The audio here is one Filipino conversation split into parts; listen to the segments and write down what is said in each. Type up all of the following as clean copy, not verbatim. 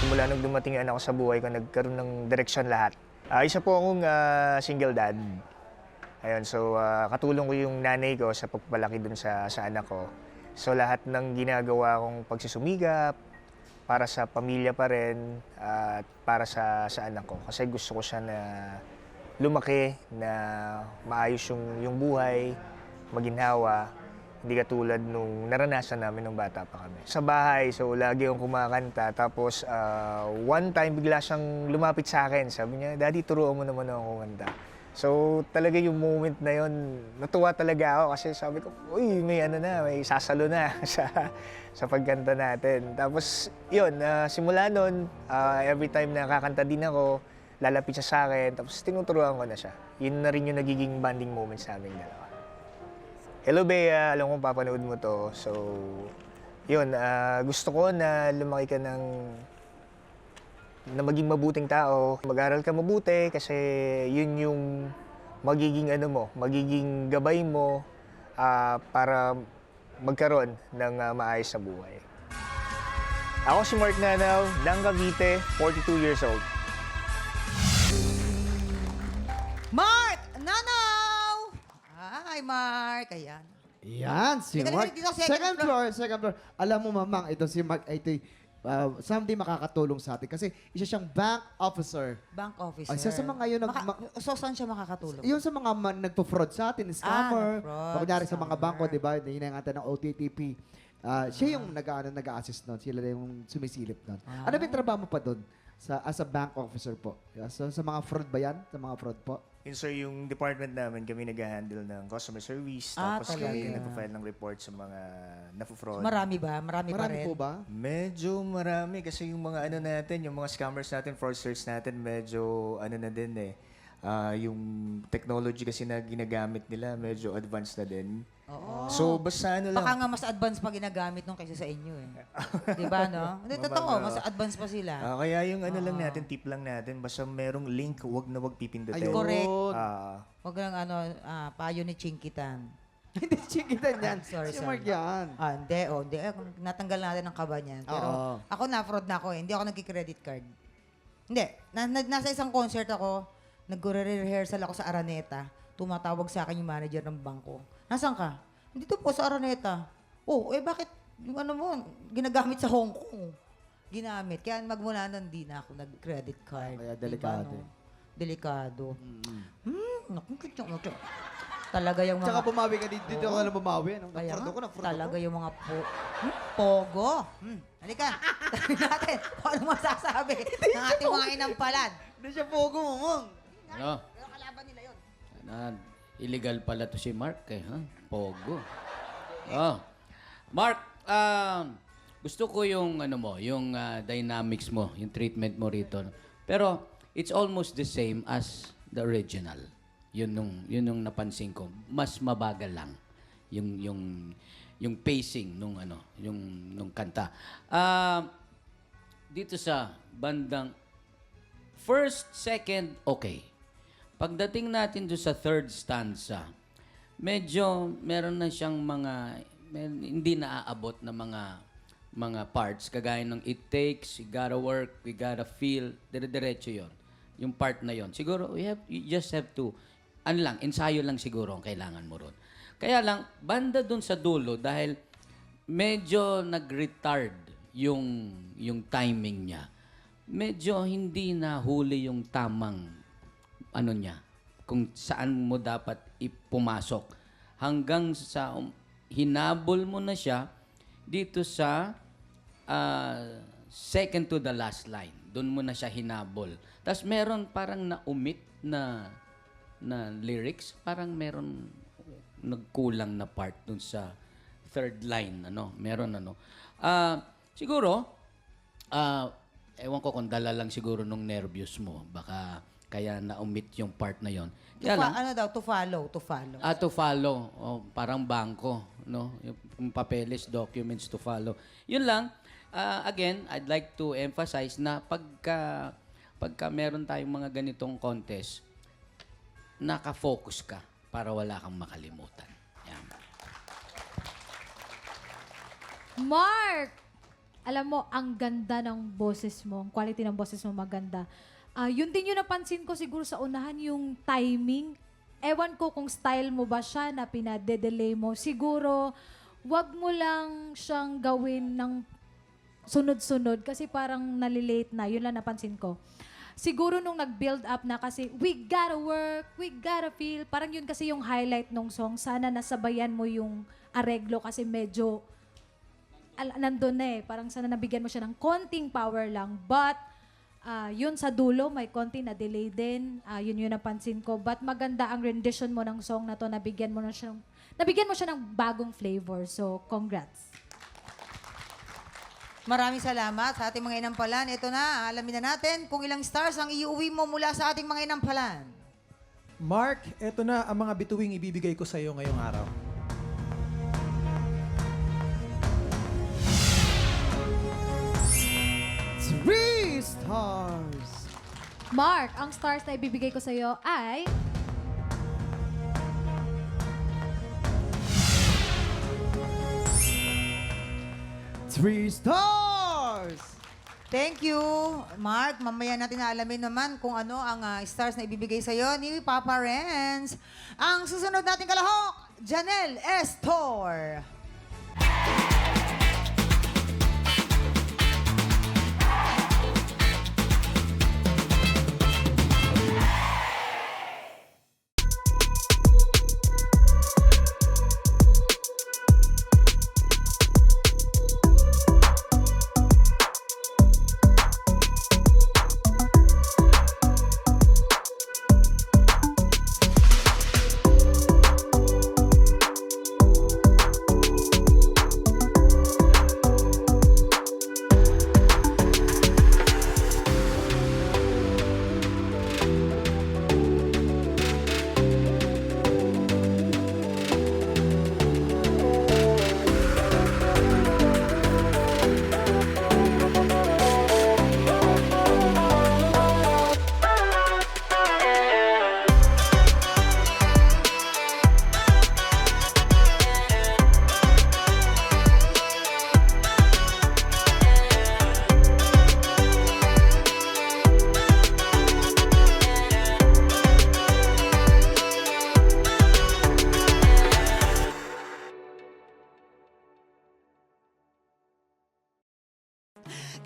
Simula nung dumating yung anak ko sa buhay ko, nagkaroon ng direksyon lahat. Isa po akong single dad. Ayun, so katulong ko yung nanay ko sa pagpapalaki dun sa anak ko. So lahat ng ginagawa kong pagsusumikap para sa pamilya pa rin at para sa anak ko. Kasi gusto ko siya na lumaki, na maayos yung buhay, maginhawa. Hindi katulad nung naranasan namin nung bata pa kami. Sa bahay, so lagi akong kumakanta. Tapos one time bigla siyang lumapit sa akin. Sabi niya, "Daddy, turuan mo naman ako kumanta." So talaga yung moment na yon, natuwa talaga ako kasi sabi ko, uy, may may sasalo na sa pagkanta natin. Tapos yun, simula nun, every time na kakanta din ako, lalapit siya sa akin, tapos tinuturuan ko na siya. Yun na rin yung nagiging bonding moment sa aming dalawa. Hello, Bea. Alam kong papanood mo to. So, yun. Gusto ko na lumaki ka na maging mabuting tao. Mag-aral ka mabuti kasi yun yung magiging magiging gabay mo para magkaroon ng maayos sa buhay. Ako si Mark Nanaw, ng Cavite, 42 years old. Mark Nanaw! Hi, Mark. Ayan. Yan, si Dito, Mark. dito, second Second floor. Alam mo, mamang, ito si Mark ay someday makakatulong sa atin kasi isa siyang bank officer. Bank officer. Isa sa mga yun, so, saan siya makakatulong? yung sa mga nagpo-fraud sa atin, scammer. nag-fraud, Kunyari sa mga scammer. bangko, di ba, hinahingatan ng OTTP. Siya yung nag-a-assist nun. Sila yung sumisilip nun. Ano ba yung trabaho mo pa doon? As a bank officer po. So, sa mga fraud ba yan? Sa mga fraud po? Yun, so yung department namin, kami nag-handle ng customer service. Ah, Tapos kami talaga. nagpa-file ng report sa mga na-fraud. Marami ba? Marami pa Marami rin? po ba? Medyo marami kasi yung mga natin, yung mga scammers natin, fraudsters natin, medyo na din eh. Yung technology kasi na ginagamit nila, medyo advanced na din. Oo. So basta lang. Baka nga mas advance pa ginagamit nung kaysa sa inyo eh. Di ba, no? Hindi, totoo. Mas advance pa sila. Kaya yung lang natin, tip lang natin, basta merong link, wag na wag pipindutin. Ayun. Correct. Ah, Huwag lang payo ni Chinkitan. Hindi, chikitan yan. Sorry, Si sorry. Mark yan. Hindi. Natanggal natin ang kaba niyan. Pero Oo. ako na-fraud na ako eh. Hindi ako nagki-credit card. Hindi. Nasa isang concert ako, nag-rehearsal ako sa Araneta. Tumatawag sa akin yung manager ng bangko. Nasaan ka? Dito po sa Araneta. Oh, bakit yung mo, ginagamit sa Hong Kong? Ginamit. Kaya magmula nun, di na ako nag-credit card. Kaya delikado. Diba, no? Delikado. Naku. Talaga yung mga... Tsaka bumawi ka dito ka na bumawi. Kaya Nag-fraud ako, nga, nag-fraud talaga ako. yung mga pogo. Halika. Tanungin natin kung ano masasabi ng ating mga inampalad. Hindi siya pogo, mamang. Ano? Pero kalaban nila yun. Illegal pala to si Mark eh, ha? Pogo. Oh. Mark, gusto ko yung yung dynamics mo, yung treatment mo rito. Pero it's almost the same as the original. Yun nung napansin ko. Mas mabagal lang yung pacing nung kanta. Dito sa bandang first, second, okay. Pagdating natin doon sa third stanza, medyo meron na siyang hindi naaabot na mga parts, kagaya ng it takes, you gotta work, we gotta feel, dire-diretso yon. Yung part na yon. Siguro, you just have to, ensayo lang siguro ang kailangan mo ron. Kaya lang, banda doon sa dulo, dahil medyo nag-retard yung timing niya, medyo hindi nahuli yung tamang niya, kung saan mo dapat ipumasok. Hanggang sa hinabol mo na siya dito sa second to the last line. Doon mo na siya hinabol. Tapos meron parang na-omit na lyrics. Parang meron nagkulang na part dun sa third line. Meron siguro, ewan ko kung dala lang siguro nung nervyos mo. Baka kaya na-omit yung part na yon. Kaya lang, To follow. to follow. Oh, parang bangko, no? Yung papeles, documents to follow. Yun lang. Again, I'd like to emphasize na pagka meron tayong mga ganitong contest, naka-focus ka para wala kang makalimutan. Yan. Mark! alam mo, ang ganda ng boses mo, ang quality ng boses mo maganda. Yun din yung napansin ko siguro sa unahan, yung timing. Ewan ko kung style mo ba siya na pinadedelay mo. Siguro, wag mo lang siyang gawin ng sunod-sunod kasi parang nalilate na. Yun lang napansin ko. Siguro nung nag-build up na kasi, we gotta work, we gotta feel. Parang yun kasi yung highlight nung song. Sana nasabayan mo yung areglo kasi medyo nandun na eh. Parang sana nabigyan mo siya ng konting power lang. But, yun sa dulo, may konti na delay din. Yun yung napansin ko. But maganda ang rendition mo ng song na to. Nabigyan mo siya ng bagong flavor. So, congrats. Maraming salamat sa ating mga inampalan. Ito na, alamin na natin kung ilang stars ang iuwi mo mula sa ating mga inampalan. Mark, eto na ang mga bituing ibibigay ko sa iyo ngayong araw. Three stars. Mark, ang stars na ibibigay ko sa'yo ay... Three stars. Thank you, Mark. Mamaya natin alamin naman kung ano ang stars na ibibigay sa'yo ni Papa Renz. Ang susunod nating kalahok, Janelle Estor.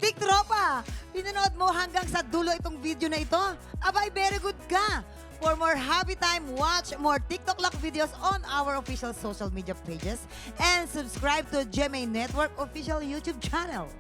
Tik Tropa, pinanood mo hanggang sa dulo itong video na ito? Abay, very good ka! For more happy time, watch more TikTok Lock videos on our official social media pages and subscribe to GMA Network official YouTube channel.